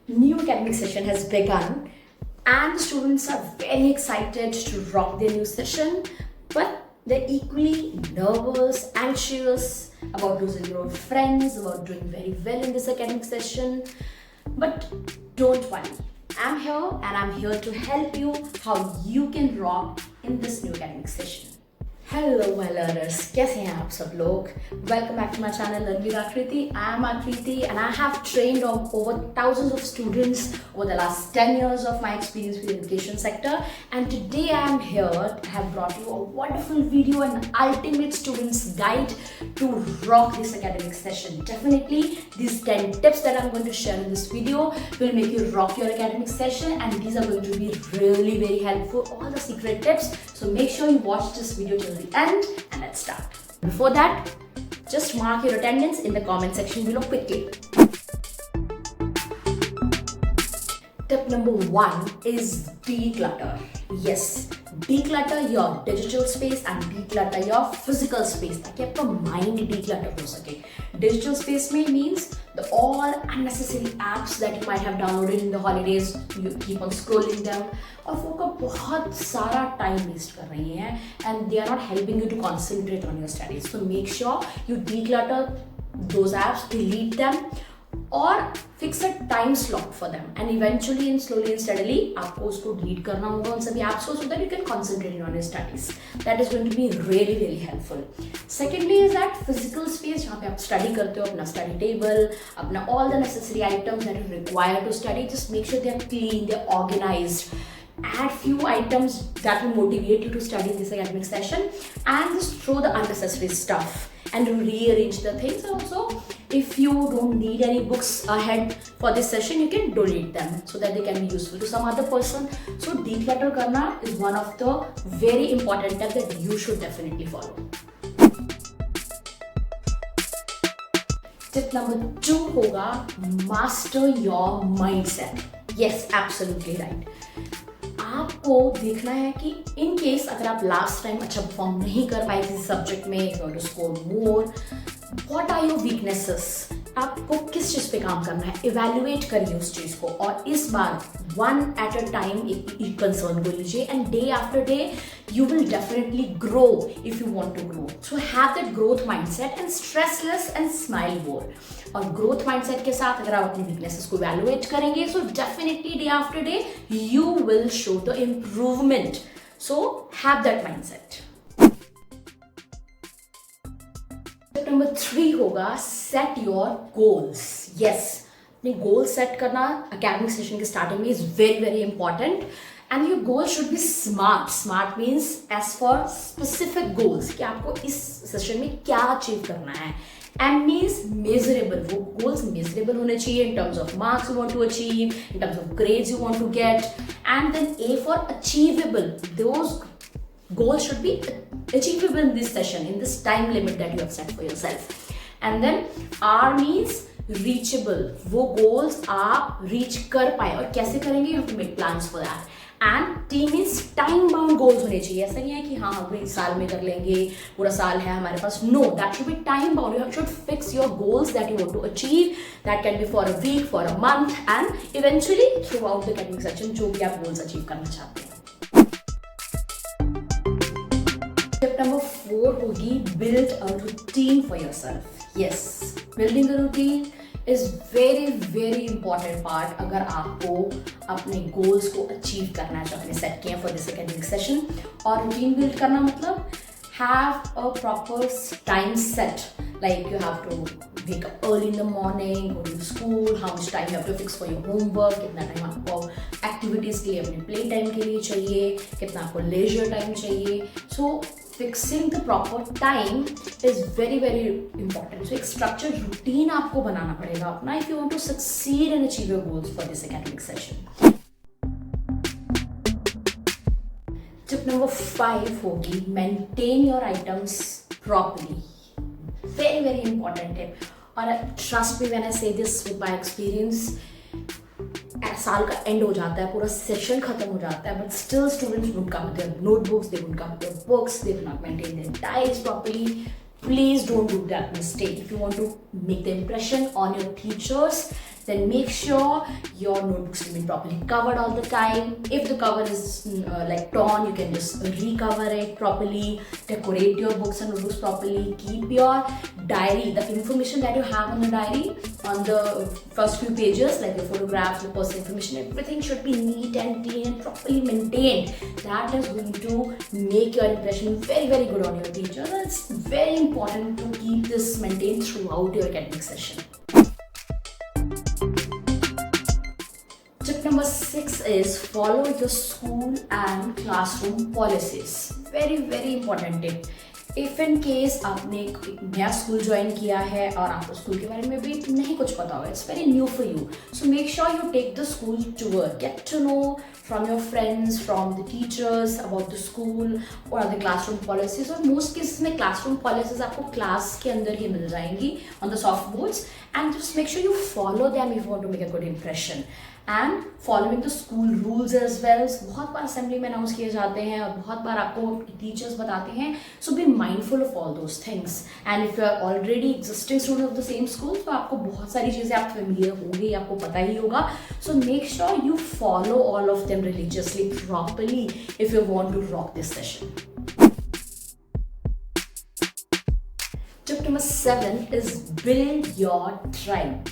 New academic session has begun and students are very excited to rock their new session, but they're equally nervous, anxious about losing their old friends, about doing very well in this academic session. But don't worry, I'm here and I'm here to help you how you can rock in this new academic session. Hello my learners, कैसे हैं आप सब लोग? Welcome back to my channel learn with Aakriti. I am Aakriti and I have trained over thousands of students over the last 10 years of my experience with the education sector, and today I am here to have brought you a wonderful video and ultimate students guide to rock this academic session. Definitely these 10 tips that I'm going to share in this video will make you rock your academic session, and these are going to be really very helpful, all the secret tips. So make sure you watch this video till the end and let's start. Before that, just mark your attendance in the comment section below quickly. Tip number 1 is declutter. Yes, declutter your digital space and declutter your physical space ताकि आपका mind declutter हो सके. Digital space में means the all unnecessary apps that you might have downloaded in the holidays, you keep on scrolling them और वो का बहुत सारा time waste कर रही हैं and they are not helping you to concentrate on your studies. So make sure you declutter those apps, delete them और fix a time slot for them and eventually and slowly and steadily आपको उसको delete करना होगा उन सभी apps को, so that you can concentrate on your studies. That is going to be really very helpful. Secondly is that physical space जहाँ पे आप स्टडी करते हो, अपना स्टडी टेबल, अपना all the necessary items that you require to study, just make sure they are clean, they are organised. Add few items that will motivate you to study in this academic session and just throw the unnecessary stuff and rearrange the things. Also, if you don't need any books ahead for this session, you can donate them so that they can be useful to some other person. So declutter karna is one of the very important steps that you should definitely follow. Tip number 2 होगा master your mindset. Yes, absolutely right. आपको देखना है कि in case अगर आप last time अच्छा perform नहीं कर पाए किसी सब्जेक्ट में, you want to score more, what are your weaknesses, आपको किस चीज़ पे काम करना है, इवेल्युएट करिए उस चीज़ को और इस बार वन एट अ टाइम एक कंसर्न को लीजिए and day after day you will definitely grow if you want to grow. So have that growth mindset and stressless and smile more. और growth mindset के साथ अगर आप अपनी weaknesses को evaluate करेंगे, so definitely day after day you will show the improvement. So have that mindset. Step number 3 होगा set your goals. Yes, अपने goals set करना academic session के starting में is very very important. And your goal should be smart. Smart means as for specific goals कि आपको इस session में क्या अचीव करना है. M means measurable. वो goals measurable होने चाहिए in terms of marks you want to achieve, in terms of grades you want to get, and then A for achievable. Those goals should be achievable in this session, in this time limit that you have set for yourself. And then R means reachable. वो goals आप reach कर पाए और कैसे करेंगे, you have to make plans for that. And T means time bound goals होने चाहिए. ऐसा नहीं है कि हाँ हम इस साल में कर लेंगे, पूरा साल है हमारे पास. No, that should be time bound. You should fix your goals that you want to achieve. That can be for a week, for a month and eventually throughout the academic session जो भी आप goals achieve करना चाहते हैं. Tip number 4 होगी build a routine for yourself. Yes, building a routine is very very important part अगर आपको अपने गोल्स को अचीव करना है जो आपने सेट किए फॉर दिस एकेडमिक सेशन. और रूटीन बिल्ड करना मतलब have a proper time set, like you have to wake up early in the morning, go to school, how much time you have to fix for your homework, कितना time आपको activities के लिए अपने play time के लिए चाहिए, कितना आपको लेजर टाइम चाहिए. सो fixing the proper time is very very important. So एक structured routine आपको बनाना पड़ेगा अपना if you want to succeed and achieve your goals for this academic session. Tip number 5 होगी maintain your items properly. Very very important tip. और trust me when I say this with my experience, साल का and हो जाता है, पूरा session खत्म हो जाता है, but still students would come with their notebooks, they would come with their books, they will not maintain their diaries properly. Please don't do that mistake. If you want to make the impression on your teachers then make sure your notebooks remain properly covered all the time. If the cover is like torn, you can just recover it properly, decorate your books and notebooks properly, keep your diary, the information that you have on the diary, on the first few pages, like your photographs, your personal information, everything should be neat and clean and properly maintained. That is going to make your impression very, very good on your teachers, and it's very important to keep this maintained throughout your academic session. Tip number 6 is follow your school and classroom policies. Very, very important tip. If in case आपने एक नया school join किया है और आपको school के बारे में भी नहीं कुछ पता होगा, it's very new for you, so make sure you take the school tour, get to know from your friends, from the teachers about the school, what are the classroom policies. और most cases में classroom policies आपको class के अंदर ही मिल जाएंगी on the soft boards, and just make sure you follow them if you want to make a good impression. And following the school rules as well. बहुत बार assembly में announce किए जाते हैं और बहुत बार आपको teachers बताते हैं, so be mindful of all those things. And if you are already existing student of the same school, तो आपको बहुत सारी चीज़ें आप familiar होंगे, आपको पता ही होगा. So make sure you follow all of them religiously, properly, if you want to rock this session. Tip number 7 is build your tribe.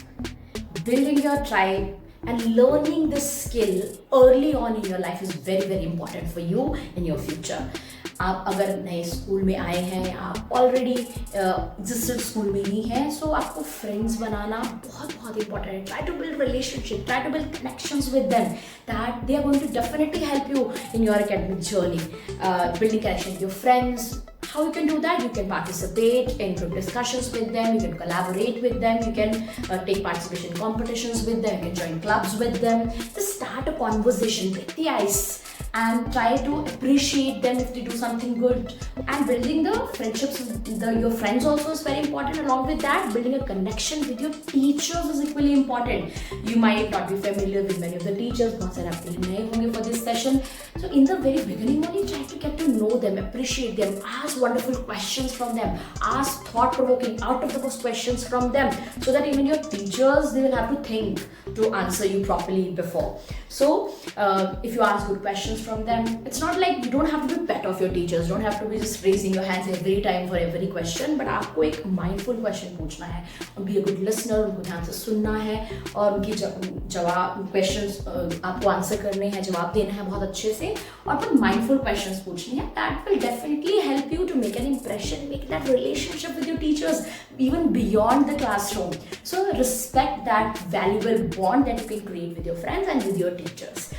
Building your tribe and learning this skill early on in your life is very, very important for you in your future. आप अगर नए school में आए हैं, आप already existed school में ही हैं, सो आपको फ्रेंड्स बनाना बहुत बहुत इंपॉर्टेंट है. Try to build relationship, try to build connections with them, that they are going to definitely help you in your academic journey. Building connection with your friends. How you can do that? You can participate in group discussions with them, you can collaborate with them, you can take participation competitions with them, you can join clubs with them. Just start a conversation, break the ice, and try to appreciate them if they do something good. And building the friendships with your friends also is very important. Along with that, building a connection with your teachers is equally important. You might not be familiar with many of the teachers, बहुत सारे आपके लिए नए होंगे for this session. So in the very beginning only, try to get to know them, appreciate them, ask wonderful questions from them, ask thought-provoking, out-of-the-box questions from them, so that even your teachers, they will have to think to answer you properly before. So if you ask good questions from them, it's not like you don't have to be pet of your teachers, don't have to be just raising your hands every time for every question, but आपको एक mindful question पूछना है, be a good listener, उनको ध्यान से सुनना है और उनकी जवाब questions आपको आंसर करने हैं, जवाब देना है बहुत अच्छे से, और फिर mindful questions पूछनी है. That will definitely help you to make an impression, make that relationship with your teachers even beyond the classroom. So respect that valuable bond that you can create with your friends and with your teachers.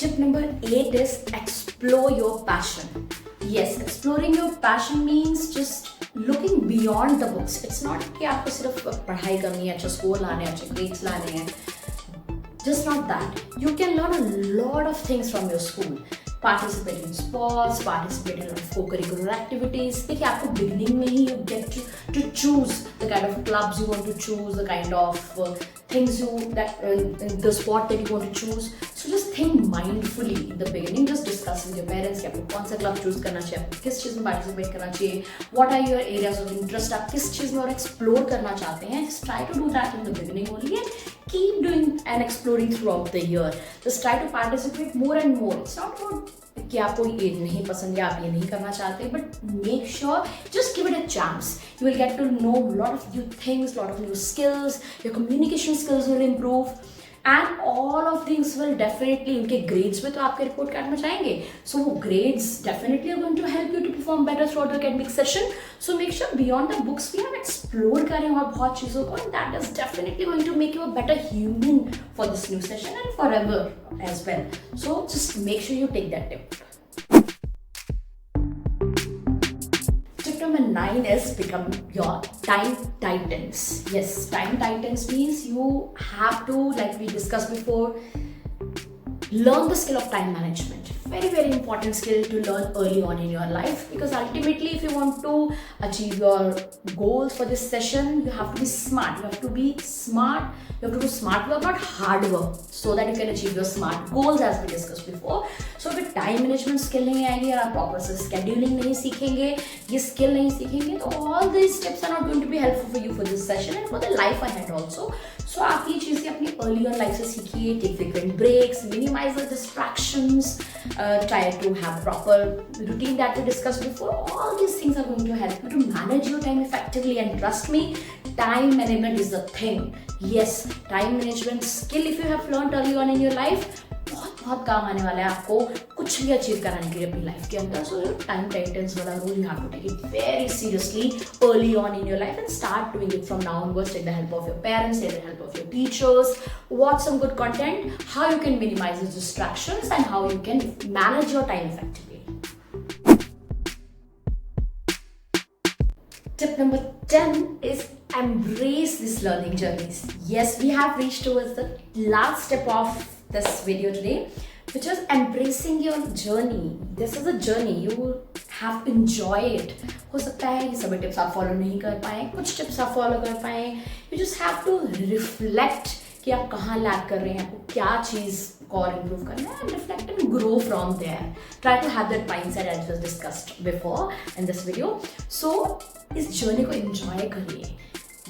Tip number 8 is explore your passion. Yes, exploring your passion means just looking beyond the books. It's not कि आपको सिर्फ पढ़ाई करनी है, अच्छा score लाने हैं, अच्छे grades लाने हैं. Just not that. You can learn a lot of things from your school. Participate in sports, participate in co-curricular activities. देखिए आपको beginning में ही you get to choose the kind of clubs you want to choose, the kind of things the sport that you want to choose. So just think mindfully in the beginning. Just discuss with your parents कि आपको कौन सा club choose करना चाहिए, आपको किस चीज़ में participate करना चाहिए, what are your areas of interest, आप किस चीज़ में और explore करना चाहते हैं. Just try to do that in the beginning only and keep doing and exploring throughout the year. Just try to participate more and more. It's not about कि आपको ये नहीं पसंद या आप ये नहीं करना चाहते, but make sure just give it a chance. You will get to know a lot of new things, lot of new skills. Your communication skills will improve, and all of things will definitely उनके grades में तो आपके report card में जाएंगे. So grades definitely are going to help you to perform better throughout the academic session. So make sure beyond the books we have explore करें और बहुत चीज़ों को, and that is definitely going to make you a better human for this new session and forever as well. So just make sure you take that tip. Tip number 9 is become your time titans. Yes, time titans means you have to, like we discussed before, learn the skill of time management. very important skill to learn early on in your life, because ultimately if you want to achieve your goals for this session, you have to be smart. You have to be smart. You have to do smart work, not hard work, so that you can achieve your smart goals as we discussed before. So अगर time management skill नहीं आएगी और आप proper से scheduling नहीं सीखेंगे, ये skill नहीं सीखेंगे, तो all these tips are not going to be helpful for you for this session and for the life ahead also. So आप ये चीज़ें अपनी अर्ली ऑन लाइफ से सीखिए. Take frequent breaks, minimize the distractions, try to have proper routine that we discussed before. All these things are going to help you to manage your time effectively, and trust me, time management is the thing. Yes, time management skill if you have learned early on in your life, बहुत काम आने वाला है आपको कुछ भी achieve कराने के लिए अपनी लाइफ के अंदर. सो टाइम टाइटेंस वाला rule you have to take it very seriously early on in your life and start doing it from now onwards. Take the help of your parents, take the help of your teachers, watch some good content, how you can minimize the distractions and how you can manage your time effectively. Tip number 10 is embrace these learning journeys. Yes, we have reached towards the last step of this video today, which is embracing your journey. This is a journey. You have to enjoy it. हो सकता है ये सभी tips आप follow नहीं कर पाए, कुछ टिप्स आप फॉलो कर पाए. You just have to reflect कि आप कहाँ लैग कर रहे हैं, आपको क्या चीज़ को और इम्प्रूव करना है, and reflect and grow from there. Try to have that mindset as was discussed before in this video. So इस जर्नी को एंजॉय करिए.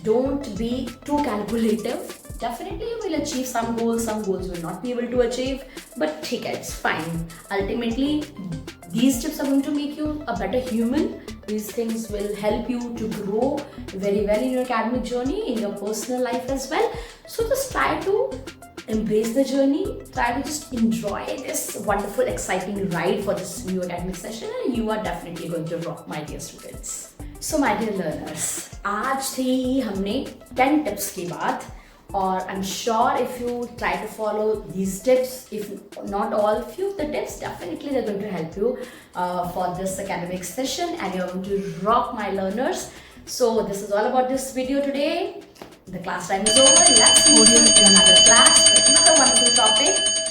Don't be too calculative. Definitely you will achieve some goals will not be able to achieve, but ठीक है, it's fine. Ultimately, these tips are going to make you a better human. These things will help you to grow very well in your academic journey, in your personal life as well. So just try to embrace the journey. Try to just enjoy this wonderful, exciting ride for this new academic session, and you are definitely going to rock, my dear students. So my dear learners, आज थी हमने 10 tips की बात, और I'm sure if you try to follow these tips, if not all, few of the tips, definitely they're going to help you for this academic session, and you're going to rock, my learners. So this is all about this video today. The class time is over. Let's move on to another class with another wonderful topic.